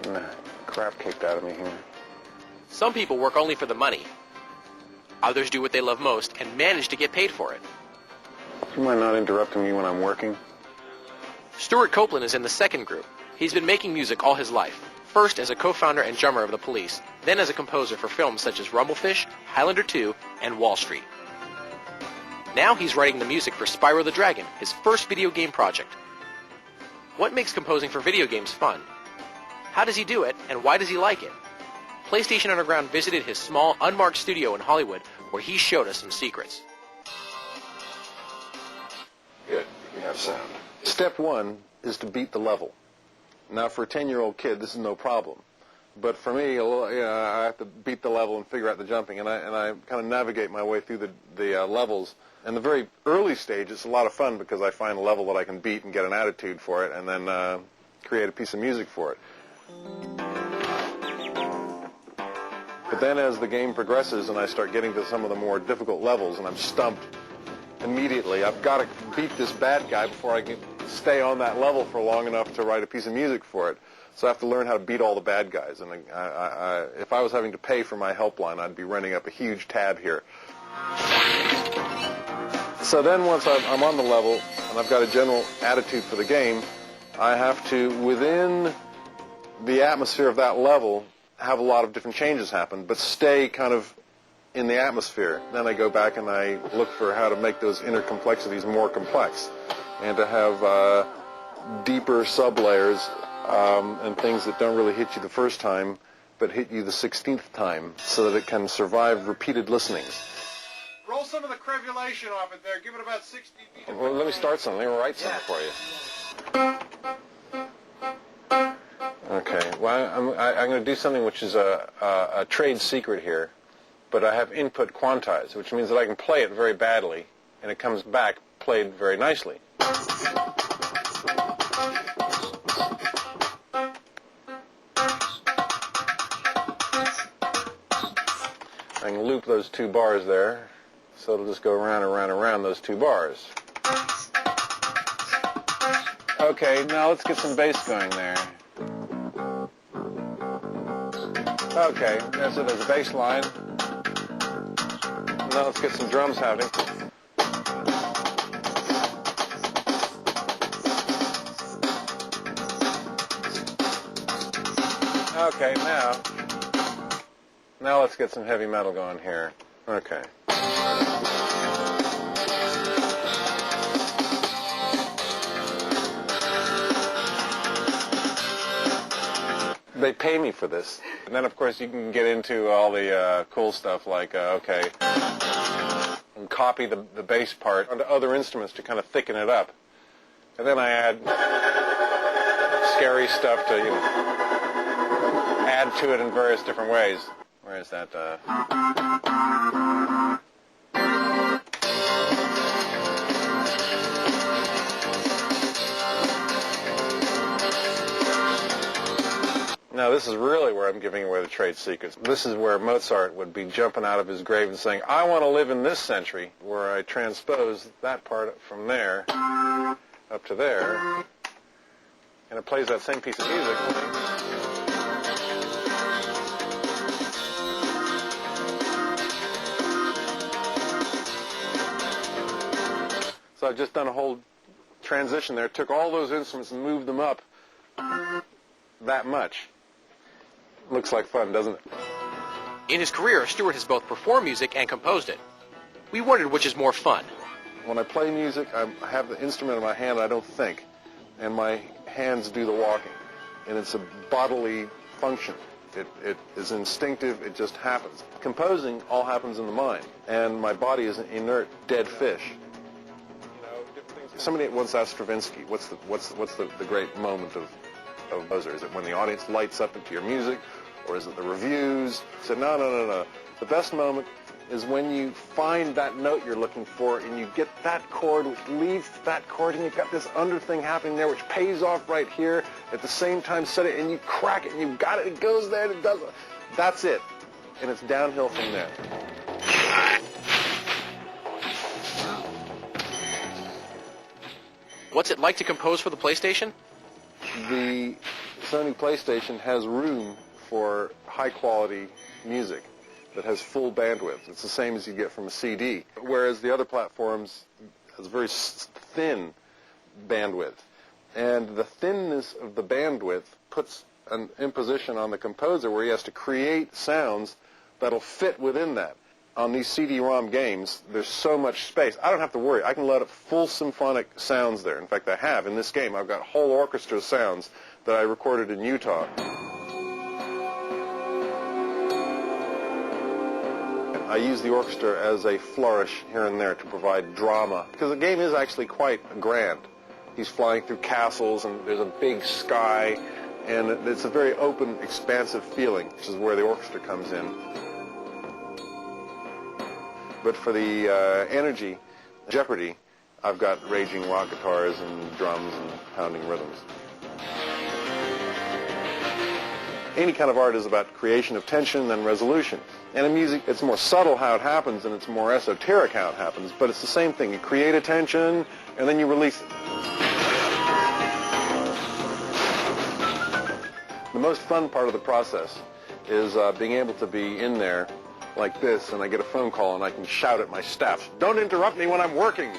getting the crap kicked out of me here. Some people work only for the money. Others do what they love most and manage to get paid for it. Do you mind not interrupting me when I'm working? Stuart Copeland is in the second group. He's been making music all his life, first as a co-founder and drummer of the Police, then as a composer for films such as Rumblefish, Highlander 2, and Wall Street. Now he's writing the music for Spyro the Dragon, his first video game project. What makes composing for video games fun? How does he do it, and why does he like it? PlayStation Underground visited his small, unmarked studio in Hollywood, where he showed us some secrets. Good, you have sound. Step one is to beat the level. Now, for a 10-year-old kid, this is no problem. But for me, I have to beat the level and figure out the jumping, and I kind of navigate my way through the levels. In the very early stage, it's a lot of fun because I find a level that I can beat and get an attitude for it, and then create a piece of music for it. But then as the game progresses and I start getting to some of the more difficult levels and I'm stumped immediately, I've got to beat this bad guy before I can stay on that level for long enough to write a piece of music for it. So I have to learn how to beat all the bad guys. And if I was having to pay for my helpline, I'd be running up a huge tab here. So then once I'm on the level and I've got a general attitude for the game, I have to, within the atmosphere of that level, have a lot of different changes happen, but stay kind of in the atmosphere. Then I go back and I look for how to make those inner complexities more complex and to have deeper sublayers and things that don't really hit you the first time but hit you the 16th time so that it can survive repeated listenings. Roll some of the crevulation off it there. Give it about 60 feet. Well, let me start something. Let me write something for you. Okay. Well, I'm going to do something which is a trade secret here, but I have input quantized, which means that I can play it very badly, and it comes back played very nicely. I can loop those two bars there, so it'll just go around and around and around those two bars. Okay, now let's get some bass going there. Okay, there's a bass line. Now let's get some drums happening. Okay, now let's get some heavy metal going here. Okay. They pay me for this. And then, of course, you can get into all the cool stuff like, okay, and copy the bass part onto other instruments to kind of thicken it up. And then I add scary stuff to, add to it in various different ways. Where is that? Now, this is really where I'm giving away the trade secrets. This is where Mozart would be jumping out of his grave and saying, I want to live in this century, where I transpose that part from there up to there, and it plays that same piece of music. So I've just done a whole transition there, took all those instruments and moved them up that much. Looks like fun, doesn't it? In his career, Stuart has both performed music and composed it. We wondered which is more fun. When I play music, I have the instrument in my hand and I don't think, and my hands do the walking. And it's a bodily function. It is instinctive, it just happens. Composing all happens in the mind, and my body is an inert, dead fish. Somebody once asked Stravinsky, what's the great moment of Mozart? Is it when the audience lights up into your music, or is it the reviews? He said, no. The best moment is when you find that note you're looking for, and you get that chord, which leads to that chord, and you've got this under thing happening there, which pays off right here. At the same time, set it, and you crack it, and you've got it. It goes there, and it does it. That's it, and it's downhill from there. What's it like to compose for the PlayStation? The Sony PlayStation has room for high-quality music that has full bandwidth. It's the same as you get from a CD, whereas the other platforms has very thin bandwidth. And the thinness of the bandwidth puts an imposition on the composer where he has to create sounds that'll fit within that. On these CD-ROM games, there's so much space. I don't have to worry. I can load up full symphonic sounds there. In fact, I have. In this game, I've got whole orchestra sounds that I recorded in Utah. I use the orchestra as a flourish here and there to provide drama, because the game is actually quite grand. He's flying through castles, and there's a big sky, and it's a very open, expansive feeling, which is where the orchestra comes in. But for the energy, jeopardy, I've got raging rock guitars and drums and pounding rhythms. Any kind of art is about creation of tension and resolution. And in music, it's more subtle how it happens, and it's more esoteric how it happens, but it's the same thing. You create a tension, and then you release it. The most fun part of the process is being able to be in there like this, and I get a phone call, and I can shout at my staff, "Don't interrupt me when I'm working!"